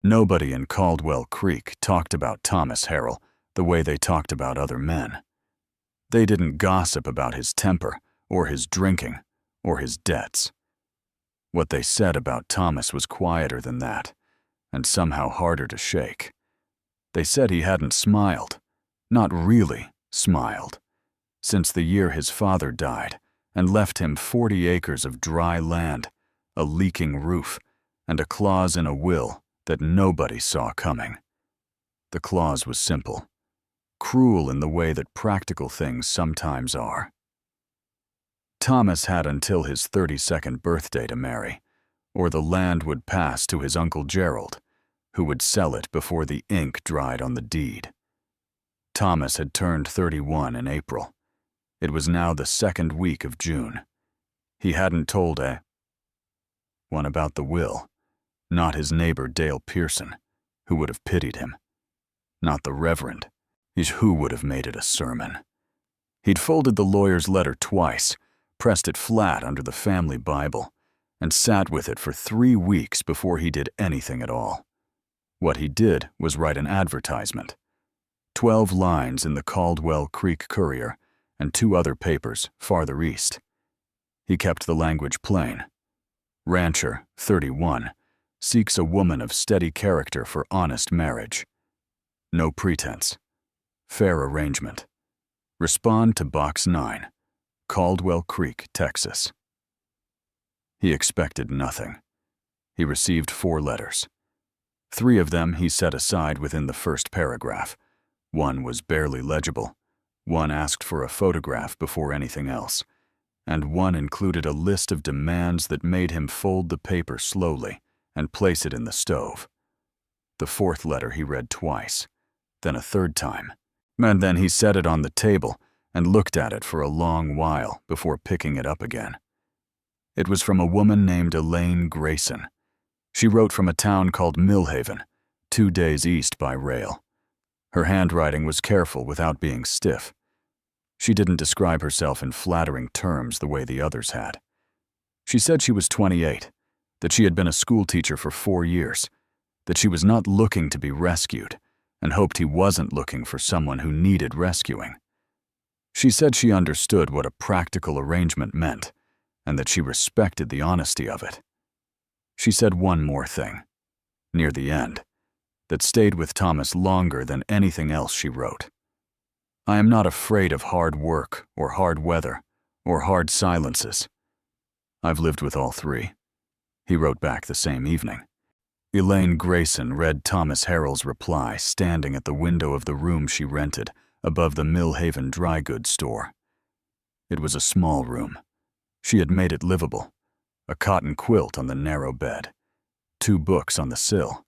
Nobody in Caldwell Creek talked about Thomas Harrell the way they talked about other men. They didn't gossip about his temper, or his drinking, or his debts. What they said about Thomas was quieter than that, and somehow harder to shake. They said he hadn't smiled, not really smiled, since the year his father died and left him 40 acres of dry land, a leaking roof, and a clause in a will that nobody saw coming. The clause was simple, cruel in the way that practical things sometimes are. Thomas had until his 32nd birthday to marry, or the land would pass to his Uncle Gerald, who would sell it before the ink dried on the deed. Thomas had turned 31 in April. It was now the second week of June. He hadn't told anyone about the will, not his neighbor Dale Pearson, who would have pitied him, not the Reverend, who would have made it a sermon. He'd folded the lawyer's letter twice, pressed it flat under the family Bible, and sat with it for 3 weeks before he did anything at all. What he did was write an advertisement, 12 lines in the Caldwell Creek Courier and 2 other papers farther east. He kept the language plain. Rancher, 31, seeks a woman of steady character for honest marriage. No pretense. Fair arrangement. Respond to Box 9, Caldwell Creek, Texas. He expected nothing. He received 4 letters. 3 of them he set aside within the first paragraph. 1 was barely legible. 1 asked for a photograph before anything else. And 1 included a list of demands that made him fold the paper slowly and place it in the stove. The 4th letter he read twice, then a 3rd time, and then he set it on the table and looked at it for a long while before picking it up again. It was from a woman named Elaine Grayson. She wrote from a town called Millhaven, 2 days east by rail. Her handwriting was careful without being stiff. She didn't describe herself in flattering terms the way the others had. She said she was 28, that she had been a schoolteacher for 4 years, that she was not looking to be rescued, and hoped he wasn't looking for someone who needed rescuing. She said she understood what a practical arrangement meant, and that she respected the honesty of it. She said one more thing, near the end, that stayed with Thomas longer than anything else she wrote. I am not afraid of hard work, or hard weather, or hard silences. I've lived with all 3. He wrote back the same evening. Elaine Grayson read Thomas Harrell's reply standing at the window of the room she rented above the Millhaven dry goods store. It was a small room. She had made it livable. A cotton quilt on the narrow bed, 2 books on the sill,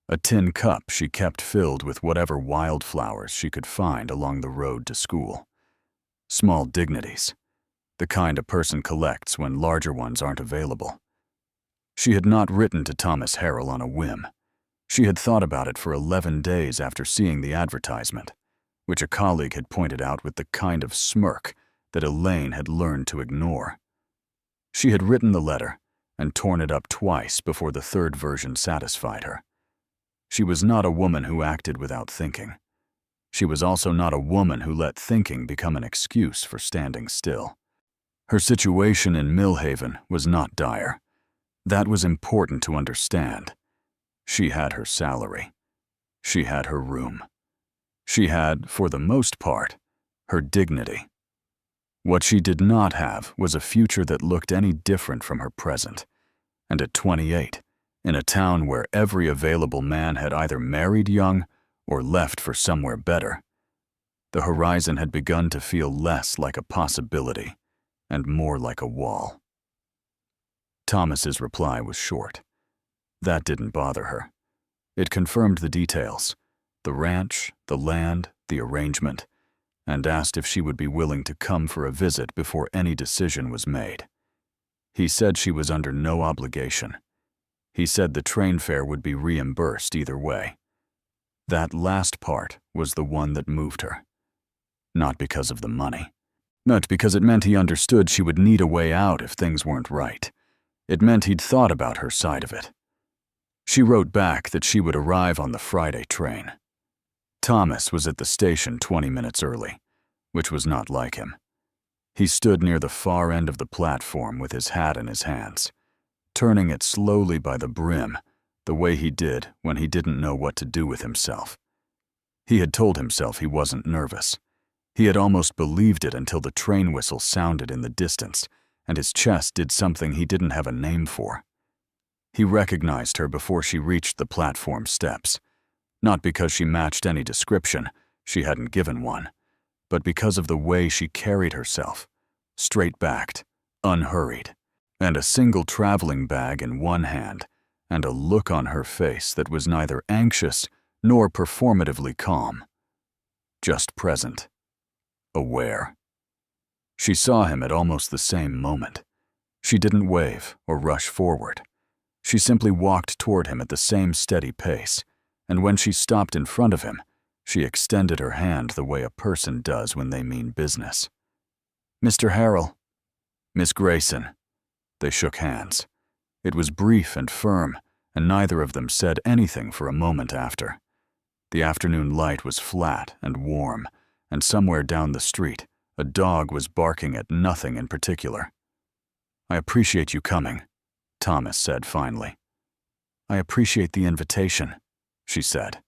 a tin cup she kept filled with whatever wildflowers she could find along the road to school. Small dignities, the kind a person collects when larger ones aren't available. She had not written to Thomas Harrell on a whim. She had thought about it for 11 days after seeing the advertisement, which a colleague had pointed out with the kind of smirk that Elaine had learned to ignore. She had written the letter and torn it up twice before the 3rd version satisfied her. She was not a woman who acted without thinking. She was also not a woman who let thinking become an excuse for standing still. Her situation in Millhaven was not dire. That was important to understand. She had her salary. She had her room. She had, for the most part, her dignity. What she did not have was a future that looked any different from her present. And at 28, in a town where every available man had either married young or left for somewhere better, the horizon had begun to feel less like a possibility and more like a wall. Thomas's reply was short. That didn't bother her. It confirmed the details, the ranch, the land, the arrangement, and asked if she would be willing to come for a visit before any decision was made. He said she was under no obligation. He said the train fare would be reimbursed either way. That last part was the one that moved her. Not because of the money. Not because it meant he understood she would need a way out if things weren't right. It meant he'd thought about her side of it. She wrote back that she would arrive on the Friday train. Thomas was at the station 20 minutes early, which was not like him. He stood near the far end of the platform with his hat in his hands, turning it slowly by the brim, the way he did when he didn't know what to do with himself. He had told himself he wasn't nervous. He had almost believed it until the train whistle sounded in the distance, and his chest did something he didn't have a name for. He recognized her before she reached the platform steps, not because she matched any description, she hadn't given one, but because of the way she carried herself, straight-backed, unhurried, and a single traveling bag in one hand, and a look on her face that was neither anxious nor performatively calm, just present, aware. She saw him at almost the same moment. She didn't wave or rush forward. She simply walked toward him at the same steady pace, and when she stopped in front of him, she extended her hand the way a person does when they mean business. "Mr. Harrell." "Miss Grayson." They shook hands. It was brief and firm, and neither of them said anything for a moment after. The afternoon light was flat and warm, and somewhere down the street, a dog was barking at nothing in particular. "I appreciate you coming," Thomas said finally. "I appreciate the invitation," she said.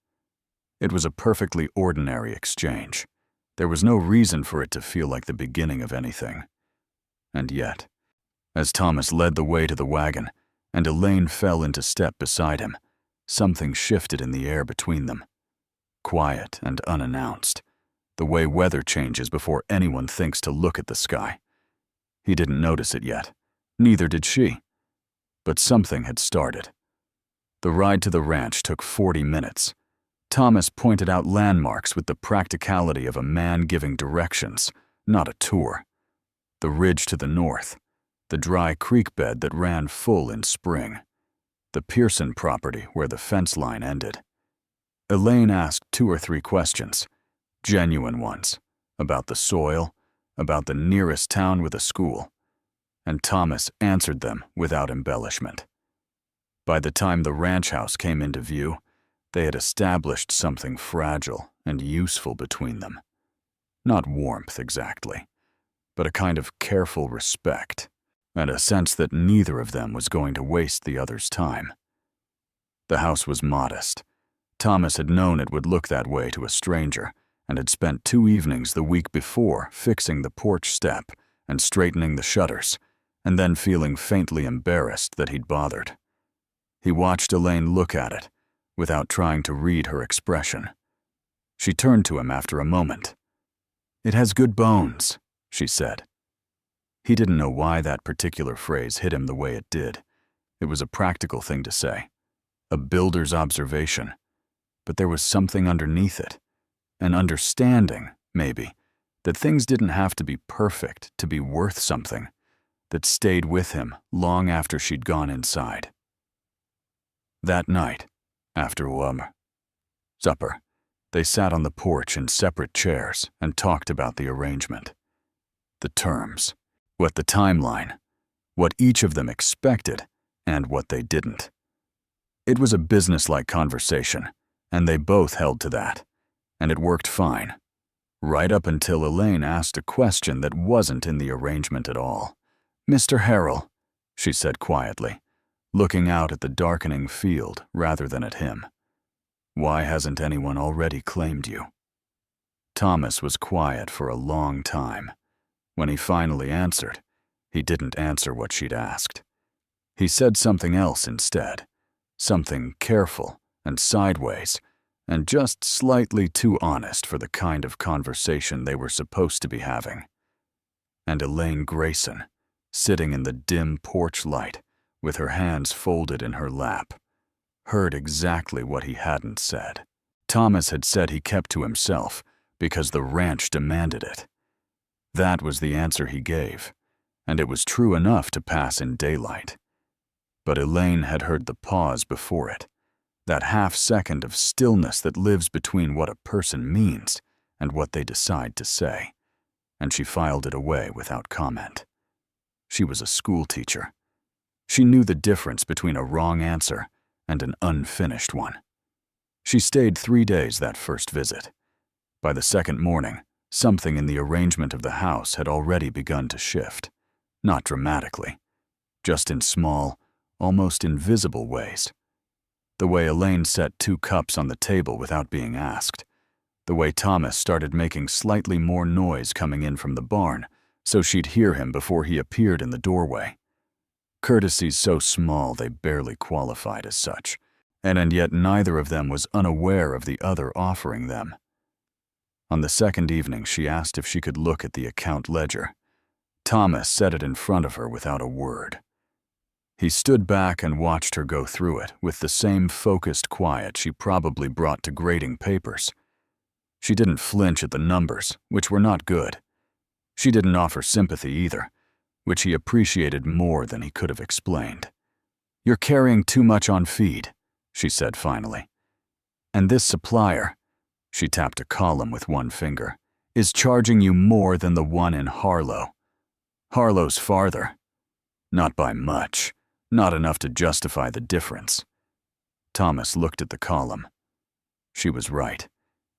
It was a perfectly ordinary exchange. There was no reason for it to feel like the beginning of anything. And yet, as Thomas led the way to the wagon, and Elaine fell into step beside him, something shifted in the air between them. Quiet and unannounced, the way weather changes before anyone thinks to look at the sky. He didn't notice it yet, neither did she. But something had started. The ride to the ranch took 40 minutes. Thomas pointed out landmarks with the practicality of a man giving directions, not a tour. The ridge to the north, the dry creek bed that ran full in spring, the Pearson property where the fence line ended. Elaine asked 2 or 3 questions, genuine ones, about the soil, about the nearest town with a school, and Thomas answered them without embellishment. By the time the ranch house came into view, they had established something fragile and useful between them. Not warmth exactly, but a kind of careful respect, and a sense that neither of them was going to waste the other's time. The house was modest. Thomas had known it would look that way to a stranger, and had spent 2 evenings the week before fixing the porch step and straightening the shutters, and then feeling faintly embarrassed that he'd bothered. He watched Elaine look at it, without trying to read her expression. She turned to him after a moment. "It has good bones," she said. He didn't know why that particular phrase hit him the way it did. It was a practical thing to say, a builder's observation, but there was something underneath it, an understanding, maybe, that things didn't have to be perfect to be worth something, that stayed with him long after she'd gone inside. That night, after supper, they sat on the porch in separate chairs and talked about the arrangement. The terms, what the timeline, what each of them expected, and what they didn't. It was a businesslike conversation, and they both held to that, and it worked fine, right up until Elaine asked a question that wasn't in the arrangement at all. "Mr. Harrell," she said quietly, looking out at the darkening field rather than at him, "why hasn't anyone already claimed you?" Thomas was quiet for a long time. When he finally answered, he didn't answer what she'd asked. He said something else instead, something careful and sideways, and just slightly too honest for the kind of conversation they were supposed to be having. And Elaine Grayson, sitting in the dim porch light, with her hands folded in her lap, heard exactly what he hadn't said. Thomas had said he kept to himself because the ranch demanded it. That was the answer he gave, and it was true enough to pass in daylight. But Elaine had heard the pause before it, that half-second of stillness that lives between what a person means and what they decide to say, and she filed it away without comment. She was a schoolteacher. She knew the difference between a wrong answer and an unfinished one. She stayed 3 days that first visit. By the second morning, something in the arrangement of the house had already begun to shift. Not dramatically, just in small, almost invisible ways. The way Elaine set 2 cups on the table without being asked. The way Thomas started making slightly more noise coming in from the barn, so she'd hear him before he appeared in the doorway. Courtesies so small they barely qualified as such, and yet neither of them was unaware of the other offering them. On the second evening, she asked if she could look at the account ledger. Thomas set it in front of her without a word. He stood back and watched her go through it with the same focused quiet she probably brought to grading papers. She didn't flinch at the numbers, which were not good. She didn't offer sympathy either, which he appreciated more than he could have explained. "You're carrying too much on feed," she said finally. "And this supplier," she tapped a column with one finger, "is charging you more than the one in Harrell. Harlow's farther. Not by much, not enough to justify the difference." Thomas looked at the column. She was right.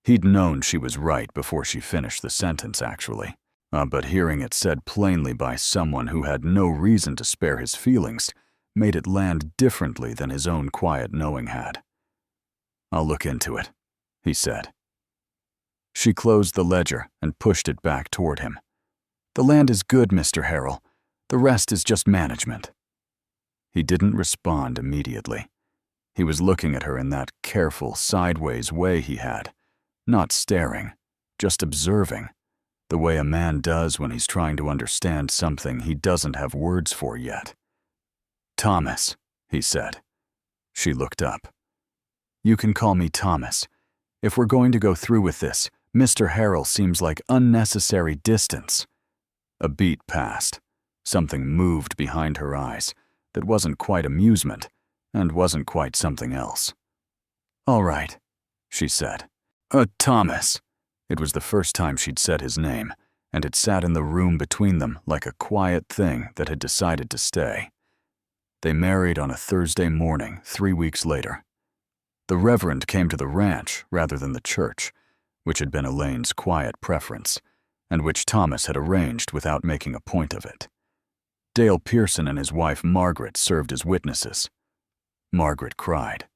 He'd known she was right before she finished the sentence, actually. But hearing it said plainly by someone who had no reason to spare his feelings made it land differently than his own quiet knowing had. "I'll look into it," he said. She closed the ledger and pushed it back toward him. "The land is good, Mr. Harrell. The rest is just management." He didn't respond immediately. He was looking at her in that careful, sideways way he had, not staring, just observing, the way a man does when he's trying to understand something he doesn't have words for yet. "Thomas," he said. She looked up. "You can call me Thomas. If we're going to go through with this, Mr. Harrell seems like unnecessary distance." A beat passed. Something moved behind her eyes that wasn't quite amusement and wasn't quite something else. "All right," she said. Thomas." It was the first time she'd said his name, and it sat in the room between them like a quiet thing that had decided to stay. They married on a Thursday morning 3 weeks later. The Reverend came to the ranch rather than the church, which had been Elaine's quiet preference, and which Thomas had arranged without making a point of it. Dale Pearson and his wife Margaret served as witnesses. Margaret cried,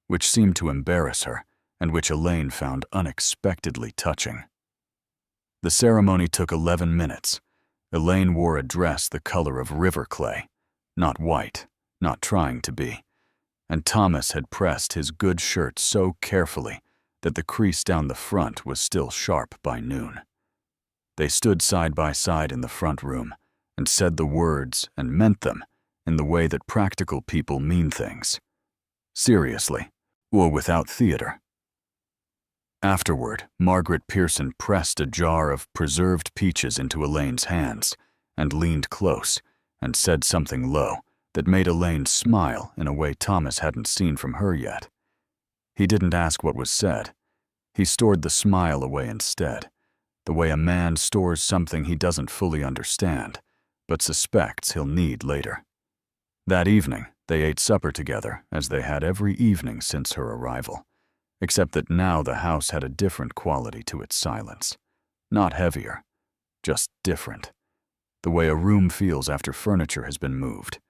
which seemed to embarrass her, and which Elaine found unexpectedly touching. The ceremony took 11 minutes. Elaine wore a dress the color of river clay, not white, not trying to be, and Thomas had pressed his good shirt so carefully that the crease down the front was still sharp by noon. They stood side by side in the front room and said the words and meant them in the way that practical people mean things. Seriously, or without theater. Afterward, Margaret Pearson pressed a jar of preserved peaches into Elaine's hands and leaned close and said something low that made Elaine smile in a way Thomas hadn't seen from her yet. He didn't ask what was said. He stored the smile away instead, the way a man stores something he doesn't fully understand, but suspects he'll need later. That evening, they ate supper together as they had every evening since her arrival, except that now the house had a different quality to its silence. Not heavier, just different. The way a room feels after furniture has been moved.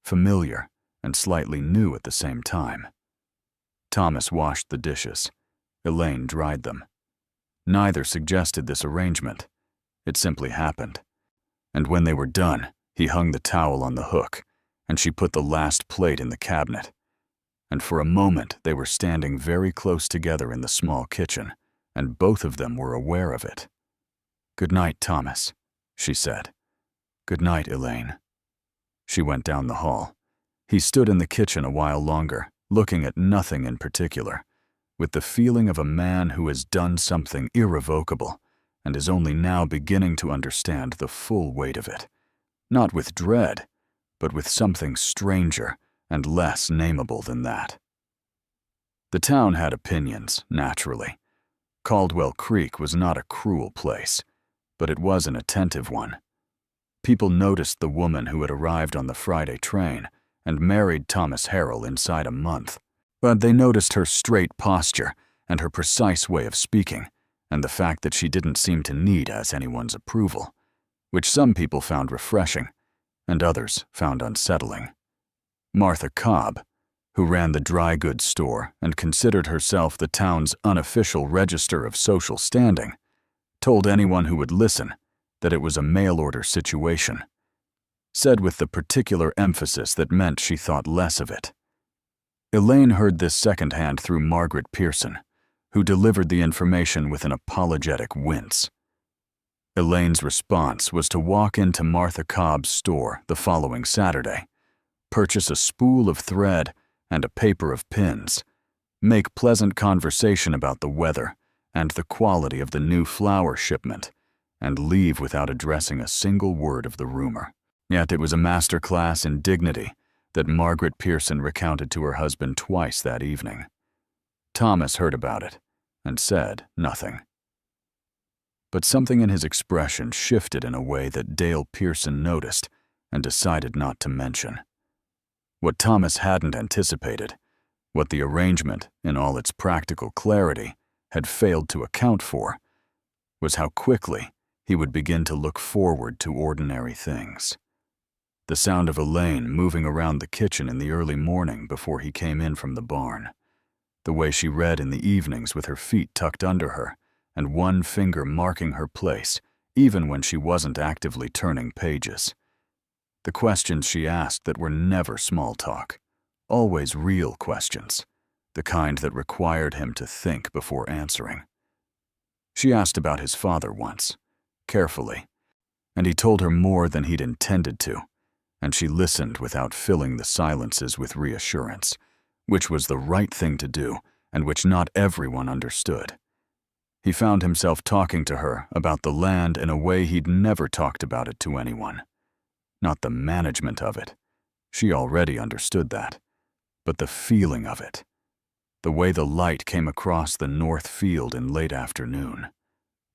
Familiar and slightly new at the same time. Thomas washed the dishes. Elaine dried them. Neither suggested this arrangement. It simply happened. And when they were done, he hung the towel on the hook, and she put the last plate in the cabinet. And for a moment they were standing very close together in the small kitchen, and both of them were aware of it. "Good night, Thomas," she said. "Good night, Elaine." She went down the hall. He stood in the kitchen a while longer, looking at nothing in particular, with the feeling of a man who has done something irrevocable and is only now beginning to understand the full weight of it. Not with dread, but with something stranger and less nameable than that. The town had opinions, naturally. Caldwell Creek was not a cruel place, but it was an attentive one. People noticed the woman who had arrived on the Friday train and married Thomas Harrell inside a month. But they noticed her straight posture and her precise way of speaking, and the fact that she didn't seem to need anyone's approval, which some people found refreshing and others found unsettling. Martha Cobb, who ran the dry goods store and considered herself the town's unofficial register of social standing, told anyone who would listen that it was a mail-order situation, said with the particular emphasis that meant she thought less of it. Elaine heard this secondhand through Margaret Pearson, who delivered the information with an apologetic wince. Elaine's response was to walk into Martha Cobb's store the following Saturday, purchase a spool of thread and a paper of pins, make pleasant conversation about the weather and the quality of the new flour shipment, and leave without addressing a single word of the rumor. Yet it was a masterclass in dignity that Margaret Pearson recounted to her husband twice that evening. Thomas heard about it and said nothing. But something in his expression shifted in a way that Dale Pearson noticed and decided not to mention. What Thomas hadn't anticipated, what the arrangement, in all its practical clarity, had failed to account for, was how quickly he would begin to look forward to ordinary things. The sound of Elaine moving around the kitchen in the early morning before he came in from the barn, the way she read in the evenings with her feet tucked under her and one finger marking her place even when she wasn't actively turning pages. The questions she asked that were never small talk, always real questions, the kind that required him to think before answering. She asked about his father once, carefully, and he told her more than he'd intended to, and she listened without filling the silences with reassurance, which was the right thing to do and which not everyone understood. He found himself talking to her about the land in a way he'd never talked about it to anyone. Not the management of it. She already understood that. But the feeling of it. The way the light came across the north field in late afternoon.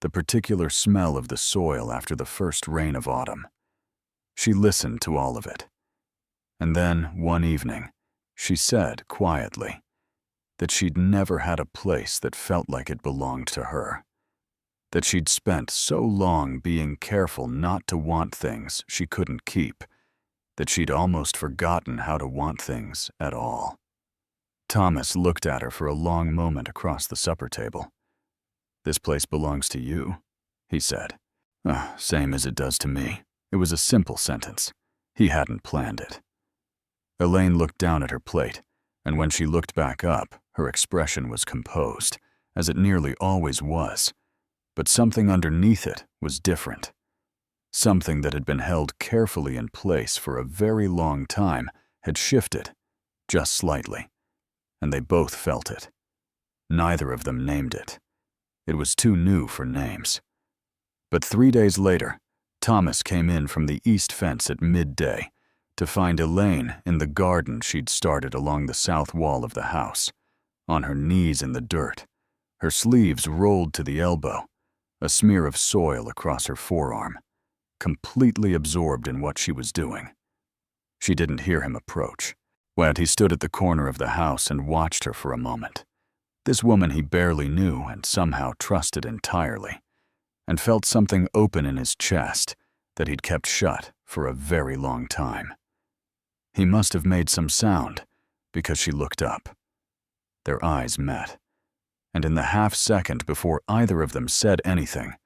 The particular smell of the soil after the first rain of autumn. She listened to all of it. And then, one evening, she said quietly that she'd never had a place that felt like it belonged to her. That she'd spent so long being careful not to want things she couldn't keep, that she'd almost forgotten how to want things at all. Thomas looked at her for a long moment across the supper table. "This place belongs to you," he said. Same as it does to me." It was a simple sentence. He hadn't planned it. Elaine looked down at her plate, and when she looked back up, her expression was composed, as it nearly always was. But something underneath it was different. Something that had been held carefully in place for a very long time had shifted, just slightly, and they both felt it. Neither of them named it. It was too new for names. But 3 days later, Thomas came in from the east fence at midday to find Elaine in the garden she'd started along the south wall of the house, on her knees in the dirt, her sleeves rolled to the elbow, a smear of soil across her forearm, completely absorbed in what she was doing. She didn't hear him approach. He stood at the corner of the house and watched her for a moment. This woman he barely knew and somehow trusted entirely, and felt something open in his chest that he'd kept shut for a very long time. He must have made some sound because she looked up. Their eyes met, and in the half-second before either of them said anything,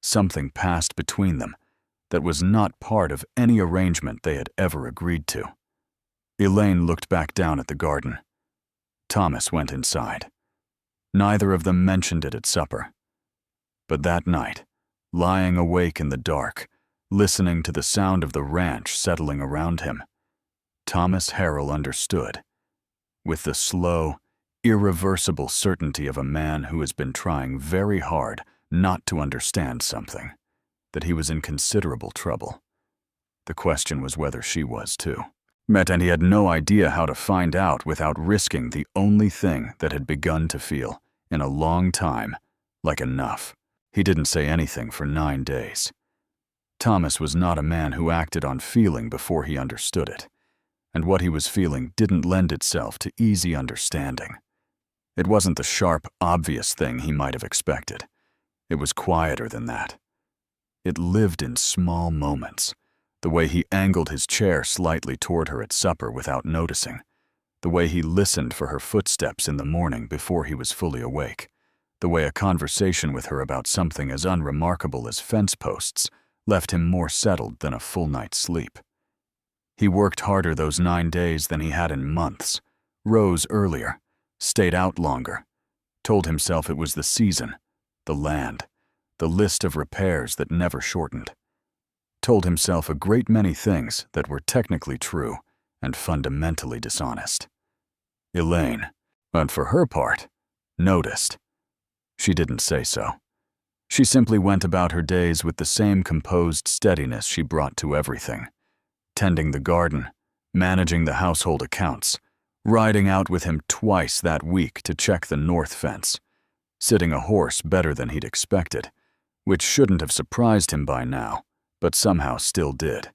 something passed between them that was not part of any arrangement they had ever agreed to. Elaine looked back down at the garden. Thomas went inside. Neither of them mentioned it at supper. But that night, lying awake in the dark, listening to the sound of the ranch settling around him, Thomas Harrell understood, with the slow, irreversible certainty of a man who has been trying very hard not to understand something, that he was in considerable trouble. The question was whether she was too. And he had no idea how to find out without risking the only thing that had begun to feel, in a long time, like enough. He didn't say anything for 9 days. Thomas was not a man who acted on feeling before he understood it, and what he was feeling didn't lend itself to easy understanding. It wasn't the sharp, obvious thing he might have expected. It was quieter than that. It lived in small moments. The way he angled his chair slightly toward her at supper without noticing. The way he listened for her footsteps in the morning before he was fully awake. The way a conversation with her about something as unremarkable as fence posts left him more settled than a full night's sleep. He worked harder those 9 days than he had in months, rose earlier, stayed out longer, told himself it was the season, the land, the list of repairs that never shortened. Told himself a great many things that were technically true and fundamentally dishonest. Elaine, but for her part, noticed. She didn't say so. She simply went about her days with the same composed steadiness she brought to everything. Tending the garden, managing the household accounts, riding out with him twice that week to check the north fence, sitting a horse better than he'd expected, which shouldn't have surprised him by now, but somehow still did.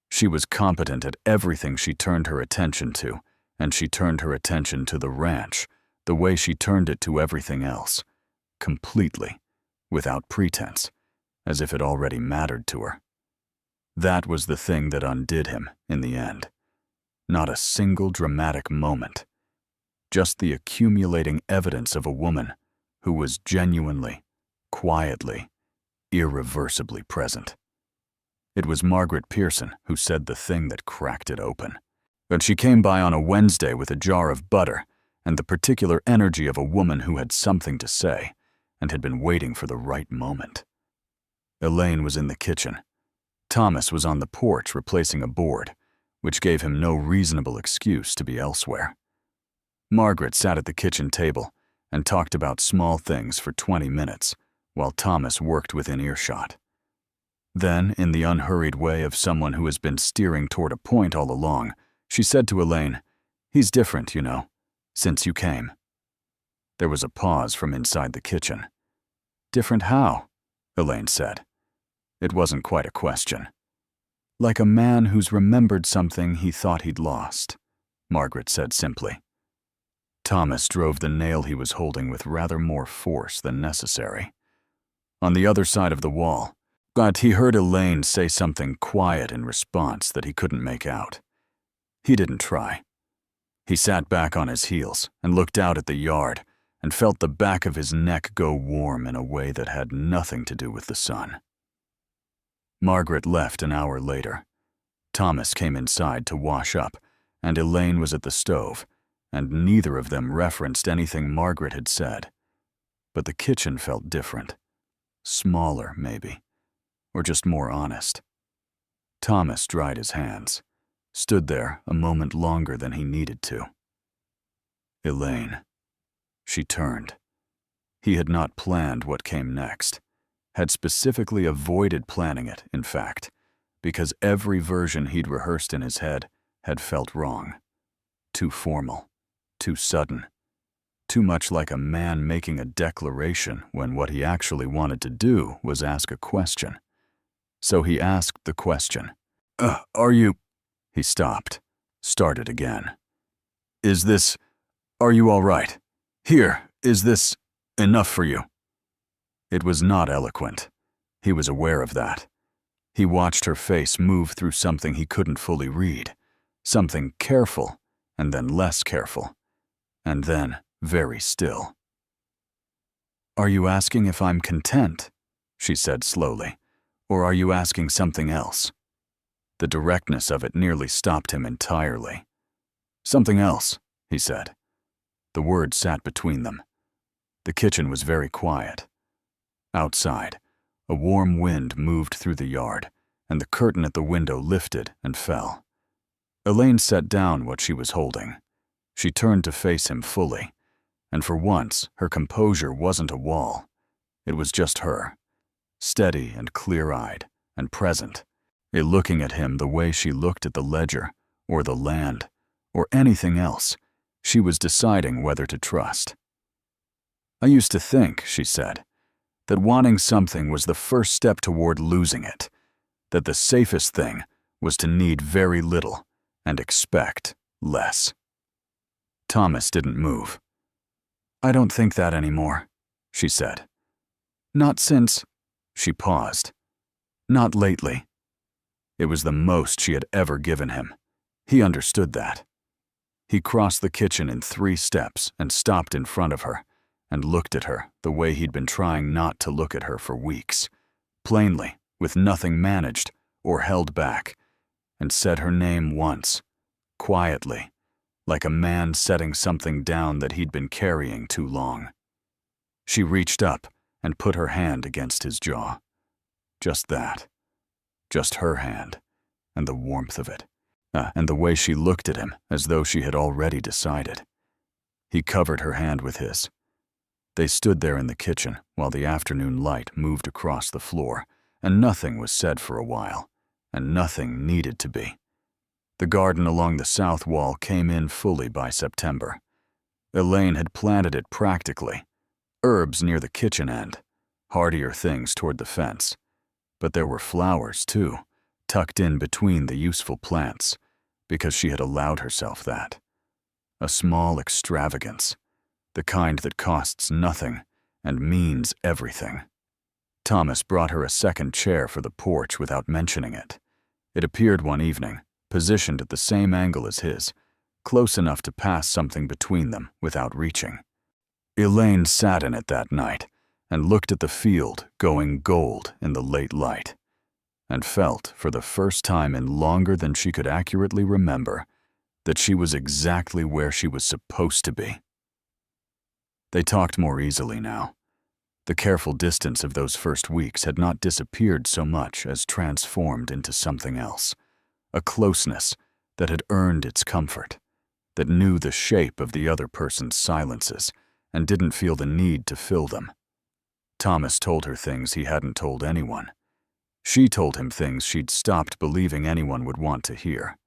She was competent at everything she turned her attention to, and she turned her attention to the ranch, the way she turned it to everything else, completely, without pretense, as if it already mattered to her. That was the thing that undid him in the end. Not a single dramatic moment, just the accumulating evidence of a woman who was genuinely, quietly, irreversibly present. It was Margaret Pearson who said the thing that cracked it open. But she came by on a Wednesday with a jar of butter and the particular energy of a woman who had something to say and had been waiting for the right moment. Elaine was in the kitchen. Thomas was on the porch replacing a board, which gave him no reasonable excuse to be elsewhere. Margaret sat at the kitchen table and talked about small things for 20 minutes, while Thomas worked within earshot. Then, in the unhurried way of someone who has been steering toward a point all along, she said to Elaine, "He's different, you know, since you came." There was a pause from inside the kitchen. "Different how?" Elaine said. It wasn't quite a question. "Like a man who's remembered something he thought he'd lost," Margaret said simply. Thomas drove the nail he was holding with rather more force than necessary. On the other side of the wall, but he heard Elaine say something quiet in response that he couldn't make out. He didn't try. He sat back on his heels and looked out at the yard and felt the back of his neck go warm in a way that had nothing to do with the sun. Margaret left an hour later. Thomas came inside to wash up, and Elaine was at the stove, and neither of them referenced anything Margaret had said. But the kitchen felt different. Smaller, maybe, or just more honest. Thomas dried his hands, stood there a moment longer than he needed to. Elaine. She turned. He had not planned what came next, had specifically avoided planning it, in fact, because every version he'd rehearsed in his head had felt wrong. Too formal, too sudden, too much like a man making a declaration when what he actually wanted to do was ask a question. So he asked the question. Are you... He stopped, started again. Are you all right? Here, is this enough for you? It was not eloquent. He was aware of that. He watched her face move through something he couldn't fully read, something careful, and then less careful, and then very still. "Are you asking if I'm content?" she said slowly, "or are you asking something else?" The directness of it nearly stopped him entirely. "Something else," he said. The word sat between them. The kitchen was very quiet. Outside, a warm wind moved through the yard, and the curtain at the window lifted and fell. Elaine set down what she was holding. She turned to face him fully, and for once her composure wasn't a wall. It was just her, steady and clear-eyed and present, looking at him the way she looked at the ledger, or the land, or anything else. She was deciding whether to trust. "I used to think," she said, "that wanting something was the first step toward losing it, that the safest thing was to need very little and expect less. Thomas didn't move. "I don't think that anymore," she said. "Not since—" She paused. "Not lately." It was the most she had ever given him. He understood that. He crossed the kitchen in 3 steps and stopped in front of her and looked at her the way he'd been trying not to look at her for weeks, plainly, with nothing managed or held back, and said her name once, quietly, like a man setting something down that he'd been carrying too long. She reached up and put her hand against his jaw. Just that. Just her hand, and the warmth of it, and the way she looked at him as though she had already decided. He covered her hand with his. They stood there in the kitchen while the afternoon light moved across the floor, and nothing was said for a while, and nothing needed to be. The garden along the south wall came in fully by September. Elaine had planted it practically. Herbs near the kitchen end, hardier things toward the fence. But there were flowers, too, tucked in between the useful plants, because she had allowed herself that. A small extravagance, the kind that costs nothing and means everything. Thomas brought her a second chair for the porch without mentioning it. It appeared one evening, positioned at the same angle as his, close enough to pass something between them without reaching. Elaine sat in it that night and looked at the field going gold in the late light, and felt, for the first time in longer than she could accurately remember, that she was exactly where she was supposed to be. They talked more easily now. The careful distance of those first weeks had not disappeared so much as transformed into something else, a closeness that had earned its comfort, that knew the shape of the other person's silences and didn't feel the need to fill them. Thomas told her things he hadn't told anyone. She told him things she'd stopped believing anyone would want to hear.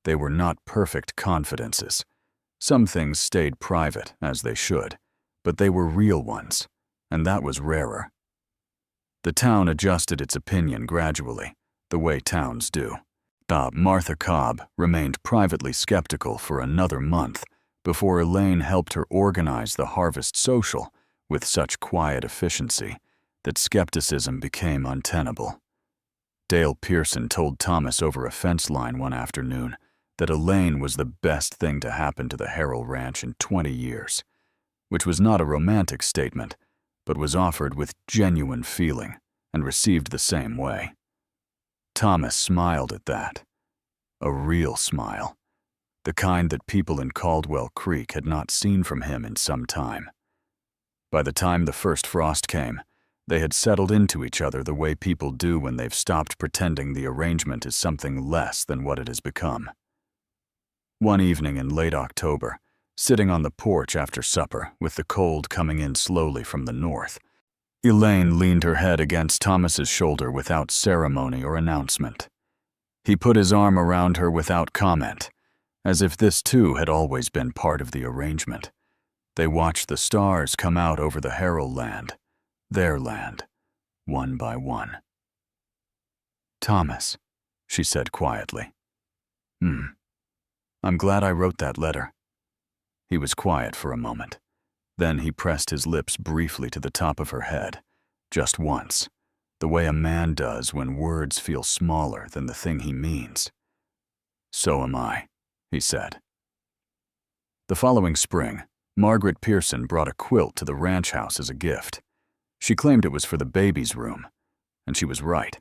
They were not perfect confidences. Some things stayed private, as they should, but they were real ones, and that was rarer. The town adjusted its opinion gradually, the way towns do. Martha Cobb remained privately skeptical for another month before Elaine helped her organize the Harvest Social with such quiet efficiency that skepticism became untenable. Dale Pearson told Thomas over a fence line one afternoon that Elaine was the best thing to happen to the Harrell Ranch in 20 years, which was not a romantic statement, but was offered with genuine feeling and received the same way. Thomas smiled at that. A real smile, the kind that people in Caldwell Creek had not seen from him in some time. By the time the first frost came, they had settled into each other the way people do when they've stopped pretending the arrangement is something less than what it has become. One evening in late October, sitting on the porch after supper with the cold coming in slowly from the north, Elaine leaned her head against Thomas's shoulder without ceremony or announcement. He put his arm around her without comment, as if this too had always been part of the arrangement. They watched the stars come out over the Harrell land, their land, one by one. "Thomas," she said quietly. "I'm glad I wrote that letter." He was quiet for a moment. Then he pressed his lips briefly to the top of her head, just once, the way a man does when words feel smaller than the thing he means. "So am I," he said. The following spring, Margaret Pearson brought a quilt to the ranch house as a gift. She claimed it was for the baby's room, and she was right,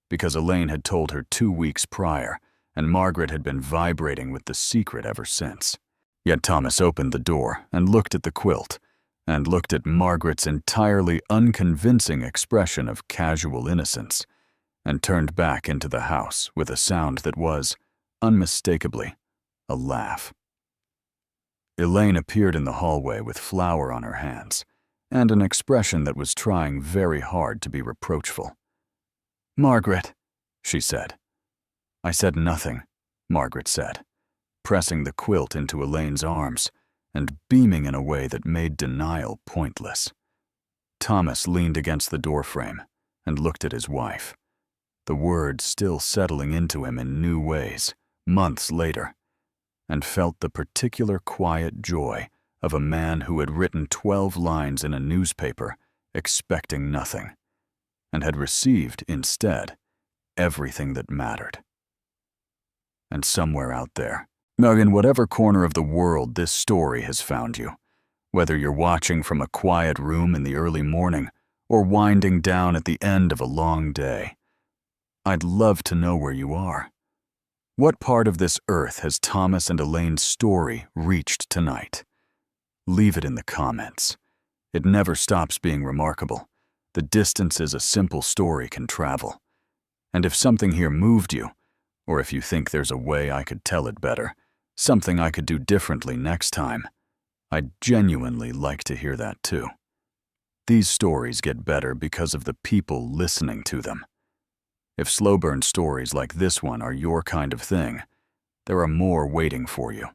because Elaine had told her 2 weeks prior, and Margaret had been vibrating with the secret ever since. Yet Thomas opened the door and looked at the quilt, and looked at Margaret's entirely unconvincing expression of casual innocence, and turned back into the house with a sound that was, unmistakably, a laugh. Elaine appeared in the hallway with flour on her hands, and an expression that was trying very hard to be reproachful. "Margaret," she said. "I said nothing," Margaret said, pressing the quilt into Elaine's arms and beaming in a way that made denial pointless. Thomas leaned against the doorframe and looked at his wife, the words still settling into him in new ways, months later, and felt the particular quiet joy of a man who had written 12 lines in a newspaper expecting nothing, and had received, instead, everything that mattered. And somewhere out there, in whatever corner of the world this story has found you, whether you're watching from a quiet room in the early morning or winding down at the end of a long day, I'd love to know where you are. What part of this earth has Thomas and Elaine's story reached tonight? Leave it in the comments. It never stops being remarkable, the distances a simple story can travel. And if something here moved you, or if you think there's a way I could tell it better, something I could do differently next time, I'd genuinely like to hear that too. These stories get better because of the people listening to them. If slow burn stories like this one are your kind of thing, there are more waiting for you.